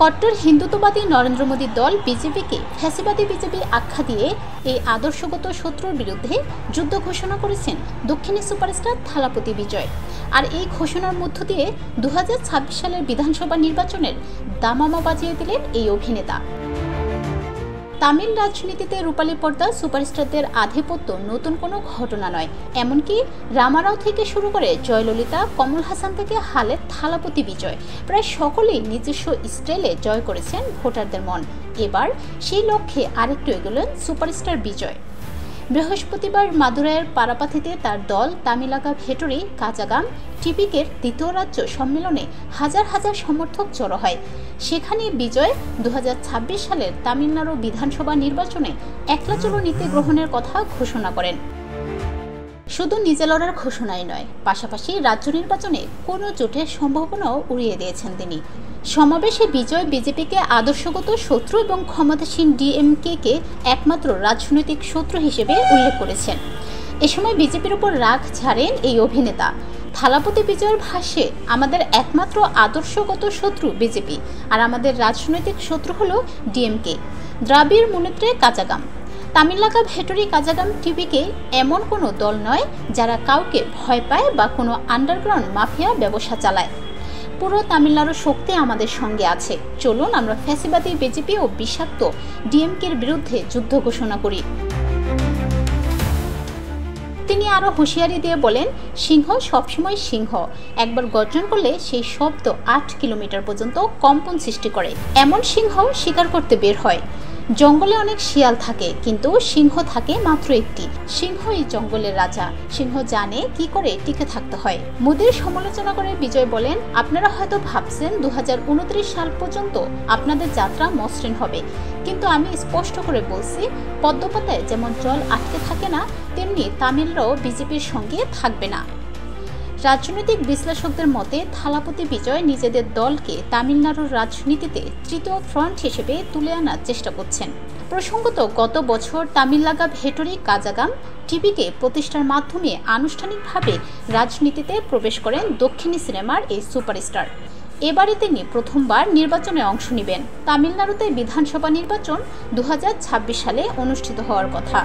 কট্টর হিন্দুত্ববাদী নরেন্দ্র মোদী দল বিজেপিকে ফ্যাসিবাদী বিজেপি আখ্যা দিয়ে এই আদর্শগত শত্রুর বিরুদ্ধে যুদ্ধ ঘোষণা করেছেন দক্ষিণী সুপারস্টার থালাপতি বিজয়। আর এই ঘোষণার মধ্য দিয়ে 2026 সালের বিধানসভা নির্বাচনের দামামা বাজিয়ে দিলেন এই অভিনেতা। তামিল রাজনীতিতে রূপালী পর্দা সুপারস্টারদের আধিপত্য নতুন কোনো ঘটনা নয়। এমনকি রামারাও থেকে শুরু করে জয়ললিতা, কমল হাসান থেকে হালে থালাপতি বিজয় প্রায় সকলেই নিজস্ব স্টাইলে জয় করেছেন ভোটারদের মন। এবার সেই লক্ষ্যে আরেকটু এগোলেন সুপারস্টার বিজয়। বৃহস্পতিবার মাদুরাইয়ের পারাপাথিতে তার দল তামিলাকা ভেটরি কাজাগাম টিপিকের দ্বিতীয় রাজ্য সম্মেলনে হাজার হাজার সমর্থক জড়ো হয়। সেখানে বিজয় 2026 সালের তামিলনাড়ু বিধানসভা নির্বাচনে একলা চলো নীতি গ্রহণের কথা ঘোষণা করেন। শুধু নিজে লড়ার ঘোষণাই নয়, পাশাপাশি রাজ্য নির্বাচনে কোনো জোটের সম্ভাবনাও উড়িয়ে দিয়েছেন তিনি। সমাবেশে বিজয় বিজেপিকে আদর্শগত শত্রু এবং ক্ষমতাসীন ডিএমকে একমাত্র রাজনৈতিক শত্রু হিসেবে উল্লেখ করেছেন। এ সময় বিজেপির উপর রাগ ঝাড়েন এই অভিনেতা। থালাপতি বিজয়ের ভাষ্যে, আমাদের একমাত্র আদর্শগত শত্রু বিজেপি, আর আমাদের রাজনৈতিক শত্রু হল ডিএমকে, দ্রাবিড় মুনেত্রে কাজাগাম। তামিলাকা ভেটরি কাজাগাম টিভিকে এমন কোনো দল নয় যারা কাউকে ভয় পায় বা কোনো আন্ডারগ্রাউন্ড মাফিয়া ব্যবসা চালায়। পুরো তামিলনাড়ুর শক্তি আমাদের সঙ্গে আছে। চলুন আমরা ফ্যাসিবাদী বিজেপি ও বিষাক্ত ডিএমকের বিরুদ্ধে যুদ্ধ ঘোষণা করি। তিনি আরও হুঁশিয়ারি দিয়ে বলেন, সিংহ সবসময় সিংহ, একবার গর্জন করলে সেই শব্দ 8 কিলোমিটার পর্যন্ত কম্পন সৃষ্টি করে। এমন সিংহ শিকার করতে বের হয়। জঙ্গলে অনেক শিয়াল থাকে, কিন্তু সিংহ থাকে মাত্র একটি। সিংহই জঙ্গলের রাজা। সিংহ জানে কি করে টিকে থাকতে হয়। মোদির সমালোচনা করে বিজয় বলেন, আপনারা হয়তো ভাবছেন 2029 সাল পর্যন্ত আপনাদের যাত্রা মসৃণ হবে, কিন্তু আমি স্পষ্ট করে বলছি, পদ্মপাতায় যেমন জল আটকে থাকে না, তেমনি তামিলরাও বিজেপির সঙ্গে থাকবে না। রাজনৈতিক বিশ্লেষকদের মতে থালাপতি বিজয় নিজেদের দলকে তামিলনাড়ুর রাজনীতিতে তৃতীয় ফ্রন্ট হিসেবে তুলে আনার চেষ্টা করছেন। প্রসঙ্গত, গত বছর তামিলাকা ভেটরি কাজাগাম টিভিকে প্রতিষ্ঠার মাধ্যমে আনুষ্ঠানিকভাবে রাজনীতিতে প্রবেশ করেন দক্ষিণী সিনেমার এই সুপারস্টার। এবারে তিনি প্রথমবার নির্বাচনে অংশ নেবেন। তামিলনাড়ুতে বিধানসভা নির্বাচন 2026 সালে অনুষ্ঠিত হওয়ার কথা।